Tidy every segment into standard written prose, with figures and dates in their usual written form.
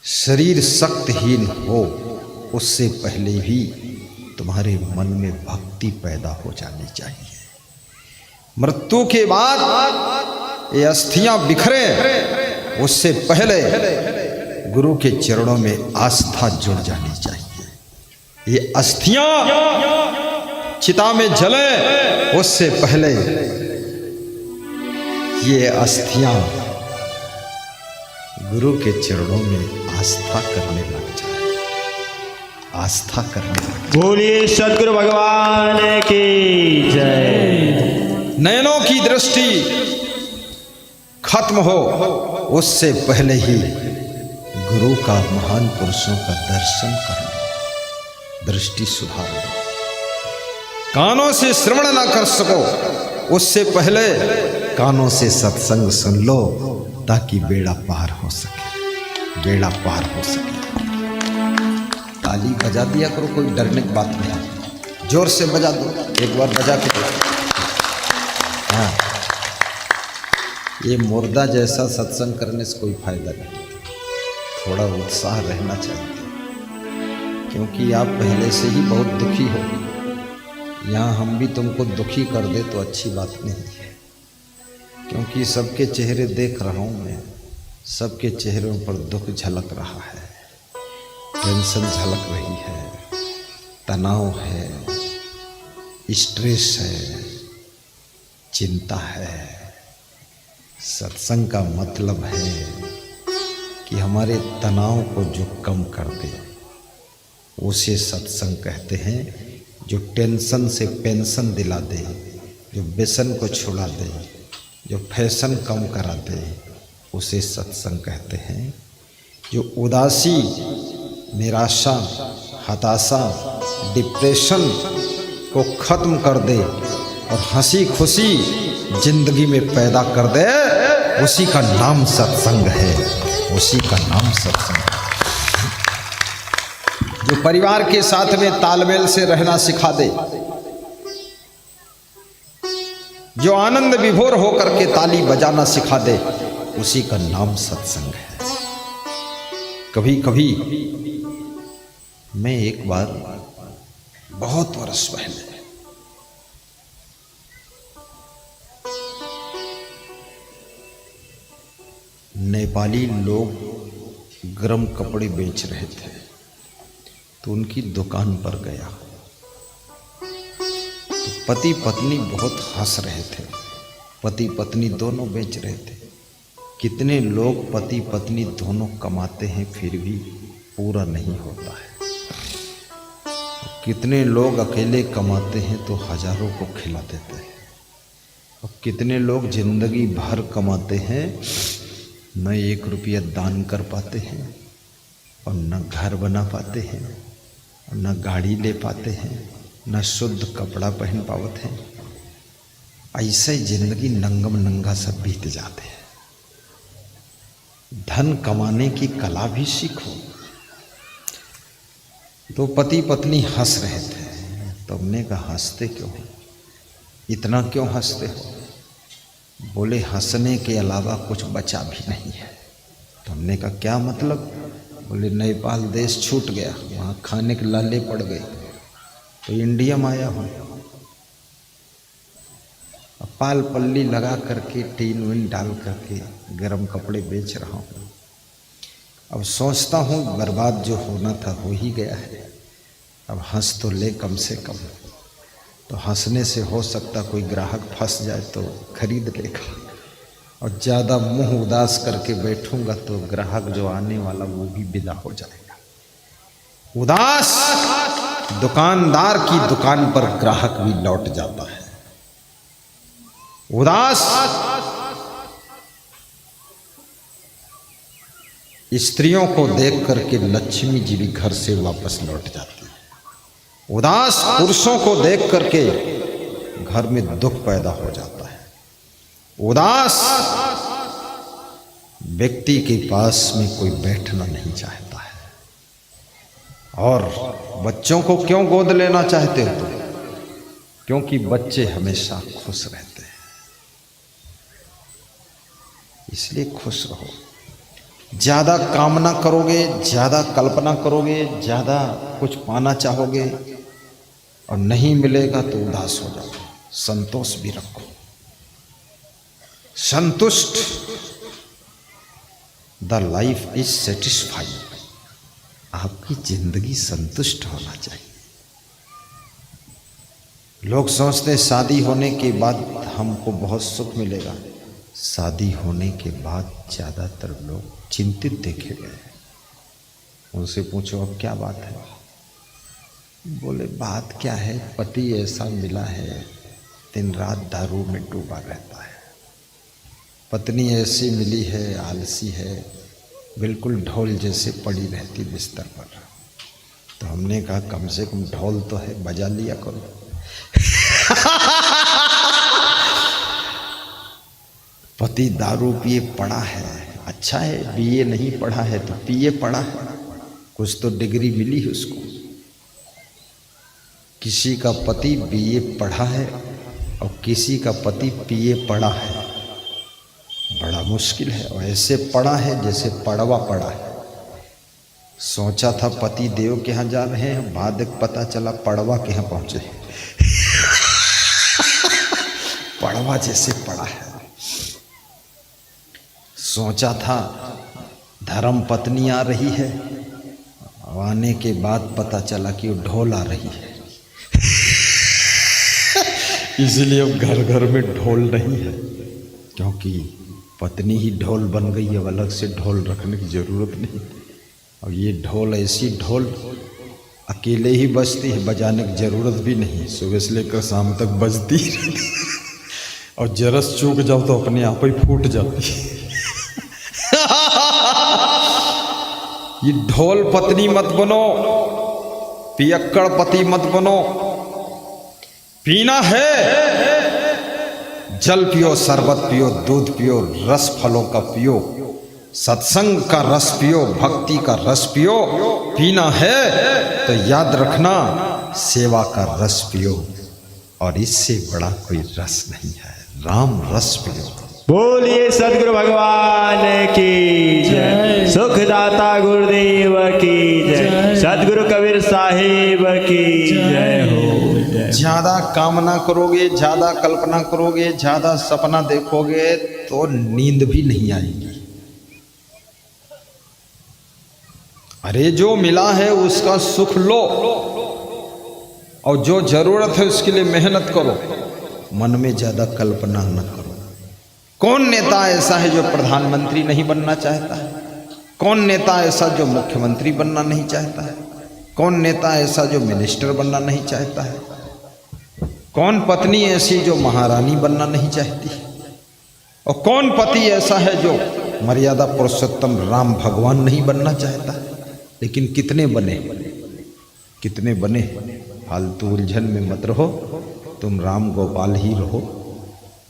शरीर शक्तिहीन हो उससे पहले ही तुम्हारे मन में भक्ति पैदा हो जानी चाहिए। मृत्यु के बाद ये अस्थियां बिखरे उससे पहले गुरु के चरणों में आस्था जुड़ जानी चाहिए। ये अस्थियां चिता में जले उससे पहले ये अस्थियां गुरु के चरणों में आस्था करने लग जाए, आस्था करने लग जाए। बोलिए सद्गुरु भगवान की जय। नयनों की दृष्टि खत्म हो उससे पहले ही गुरु का, महान पुरुषों का दर्शन कर लो, दृष्टि सुधार लो। कानों से श्रवण ना कर सको उससे पहले कानों से सत्संग सुन लो ताकि बेड़ा पार हो सके, बेड़ा पार हो सके। ताली बजा दिया करो, कोई डरने की बात नहीं, जोर से बजा दो, एक बार बजा के दो। हाँ, ये मुर्दा जैसा सत्संग करने से कोई फायदा नहीं, थोड़ा उत्साह रहना चाहिए, क्योंकि आप पहले से ही बहुत दुखी हो। यहाँ हम भी तुमको दुखी कर दे तो अच्छी बात नहीं है, क्योंकि सबके चेहरे देख रहा हूँ मैं, सबके चेहरों पर दुख झलक रहा है, टेंशन झलक रही है, तनाव है, स्ट्रेस है, चिंता है। सत्संग का मतलब है कि हमारे तनाव को जो कम कर दे उसे सत्संग कहते हैं। जो टेंशन से पेंशन दिला दे, जो व्यसन को छुड़ा दे, जो फैशन कम करा दे उसे सत्संग कहते हैं। जो उदासी, निराशा, हताशा, डिप्रेशन को ख़त्म कर दे और हंसी खुशी जिंदगी में पैदा कर दे, उसी का नाम सत्संग है, उसी का नाम सत्संग है। जो परिवार के साथ में तालमेल से रहना सिखा दे, जो आनंद विभोर होकर के ताली बजाना सिखा दे, उसी का नाम सत्संग है। कभी कभी मैं एक बार बहुत वर्ष पहले नेपाली लोग गर्म कपड़े बेच रहे थे तो उनकी दुकान पर गया तो पति पत्नी बहुत हंस रहे थे। पति पत्नी दोनों बेच रहे थे। कितने लोग पति पत्नी दोनों कमाते हैं फिर भी पूरा नहीं होता है। कितने लोग अकेले कमाते हैं तो हजारों को खिला देते हैं। और कितने लोग जिंदगी भर कमाते हैं, न 1 रुपया दान कर पाते हैं और न घर बना पाते हैं, न गाड़ी ले पाते हैं, न शुद्ध कपड़ा पहन पाते हैं। ऐसे जिंदगी नंगम नंगा सब बीत जाते हैं। धन कमाने की कला भी सीखो। तो पति पत्नी हंस रहे थे तो हमने कहा हंसते क्यों हो, इतना क्यों हंसते हो? बोले हंसने के अलावा कुछ बचा भी नहीं है। तो हमने कहा क्या मतलब? बोले नेपाल देश छूट गया, वहाँ खाने के लाले पड़ गए तो इंडिया में आया हूँ, पाल पल्ली लगा करके टीन विन डाल करके गर्म कपड़े बेच रहा हूँ। अब सोचता हूँ बर्बाद जो होना था हो ही गया है, अब हंस तो ले कम से कम। तो हंसने से हो सकता कोई ग्राहक फंस जाए तो खरीद लेगा, और ज़्यादा मुंह उदास करके बैठूंगा तो ग्राहक जो आने वाला वो भी विदा हो जाएगा। उदास दुकानदार की दुकान पर ग्राहक भी लौट जाता है। उदास स्त्रियों को देख करके लक्ष्मी जी भी घर से वापस लौट जाती है। उदास पुरुषों को देख करके घर में दुख पैदा हो जाता है। उदास व्यक्ति के पास में कोई बैठना नहीं चाहता है। और बच्चों को क्यों गोद लेना चाहते हो तुम? क्योंकि बच्चे हमेशा खुश रहते हैं, इसलिए खुश रहो। ज़्यादा कामना करोगे, ज़्यादा कल्पना करोगे, ज़्यादा कुछ पाना चाहोगे और नहीं मिलेगा तो उदास हो जाओगे। संतोष भी रखो, संतुष्ट। The life is satisfied. आपकी जिंदगी संतुष्ट होना चाहिए। लोग सोचते हैं शादी होने के बाद हमको बहुत सुख मिलेगा। शादी होने के बाद ज़्यादातर लोग चिंतित देखे गए। उनसे पूछो अब क्या बात है? बोले बात क्या है, पति ऐसा मिला है दिन रात दारू में डूबा रहता है, पत्नी ऐसी मिली है आलसी है, बिल्कुल ढोल जैसे पड़ी रहती बिस्तर पर। तो हमने कहा कम से कम ढोल तो है, बजा लिया करो। पति दारू पिए पड़ा है, अच्छा है बीए नहीं पढ़ा है तो पिए पड़ा है, कुछ तो डिग्री मिली है उसको। किसी का पति बीए पढ़ा है और किसी का पति पिए पड़ा है, बड़ा मुश्किल है। और ऐसे पड़ा है जैसे पड़वा पड़ा है। सोचा था पति देव के यहाँ जा रहे हैं, बाद पता चला पड़वा के यहाँ पहुँचे। पड़वा जैसे पड़ा है। सोचा था धर्म पत्नी आ रही है, आने के बाद पता चला कि वो ढोल आ रही है। इसलिए अब घर घर में ढोल नहीं है, क्योंकि पत्नी ही ढोल बन गई है, अलग से ढोल रखने की जरूरत नहीं। और ये ढोल ऐसी ढोल अकेले ही बजती है, बजाने की जरूरत भी नहीं, सुबह से लेकर शाम तक बजती रहती। और जरस चूक जाओ तो अपने आप ही फूट जाती है। ये ढोल पत्नी मत बनो, पियक्कड़ पति मत बनो। पीना है जल पियो, शरबत पियो, दूध पियो, रस फलों का पियो, सत्संग का रस पियो, भक्ति का रस पियो। पीना है तो याद रखना सेवा का रस पियो, और इससे बड़ा कोई रस नहीं है। राम रस पियो। बोलिए सदगुरु भगवान की जय, सुखदाता गुरुदेव की जय, सदगुरु कबीर साहिब की जय हो। ज्यादा कामना करोगे, ज्यादा कल्पना करोगे, ज्यादा सपना देखोगे तो नींद भी नहीं आएगी। अरे जो मिला है उसका सुख लो, और जो जरूरत है उसके लिए मेहनत करो। मन में ज्यादा कल्पना न करो। कौन नेता ऐसा है जो प्रधानमंत्री नहीं बनना चाहता है? कौन नेता ऐसा जो मुख्यमंत्री बनना नहीं चाहता है? कौन नेता ऐसा जो मिनिस्टर बनना नहीं चाहता है? कौन पत्नी ऐसी जो महारानी बनना नहीं चाहती? और कौन पति ऐसा है जो मर्यादा पुरुषोत्तम राम भगवान नहीं बनना चाहता? लेकिन कितने बने, कितने बने? फालतू उलझन में मत रहो, तुम राम गोपाल ही रहो।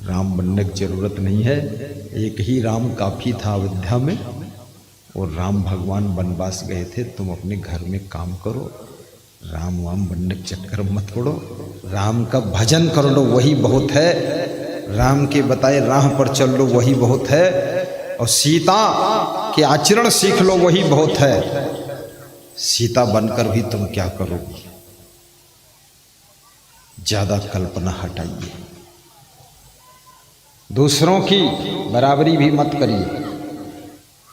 राम बनने की जरूरत नहीं है, एक ही राम काफ़ी था अयोध्या में। और राम भगवान वनवास गए थे, तुम अपने घर में काम करो, राम वाम बनने के चक्कर मत पड़ो। राम का भजन कर लो, वही बहुत है। राम के बताए राह पर चल लो, वही बहुत है। और सीता के आचरण सीख लो, वही बहुत है। सीता बनकर भी तुम क्या करोगे? ज्यादा कल्पना हटाइए, दूसरों की बराबरी भी मत करिए,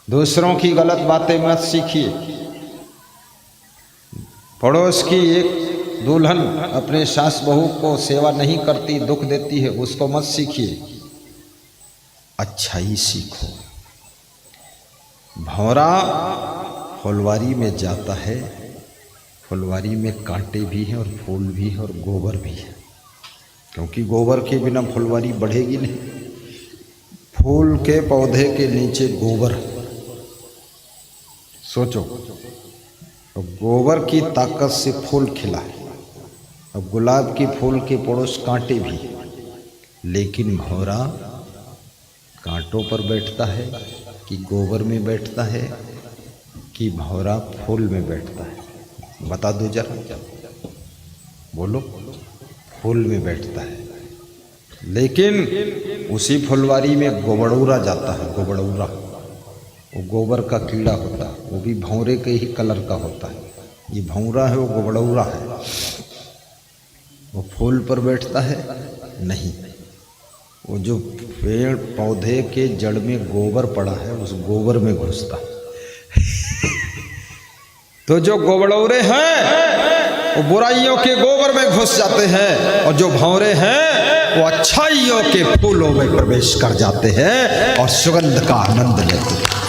दूसरों की गलत बातें मत सीखिए। पड़ोस की एक दुल्हन अपने सास बहू को सेवा नहीं करती, दुख देती है, उसको मत सीखिए, अच्छाई सीखो। भौरा फुलवारी में जाता है, फुलवारी में कांटे भी हैं और फूल भी है और गोबर भी है, क्योंकि गोबर के बिना फुलवारी बढ़ेगी नहीं। फूल के पौधे के नीचे गोबर, सोचो, तो गोबर की ताकत से फूल खिला है। अब गुलाब के फूल के पड़ोस कांटे भी, लेकिन भौरा कांटों पर बैठता है कि गोबर में बैठता है कि भौरा फूल में बैठता है? बता दो जरा, बोलो। फूल में बैठता है। लेकिन उसी फुलवारी में गोबड़ौरा जाता है, गोबड़ौरा वो गोबर का कीड़ा होता है, वो भी भौरे के ही कलर का होता है। ये भौरा है, वो गोबड़ौरा है। वो फूल पर बैठता है नहीं, वो जो पेड़ पौधे के जड़ में गोबर पड़ा है उस गोबर में घुसता है। तो जो गोबड़ौरे हैं वो बुराइयों के गोबर में घुस जाते हैं, और जो भौरे हैं वो अच्छाइयों के फूलों में प्रवेश कर जाते हैं और सुगंध का आनंद लेते हैं।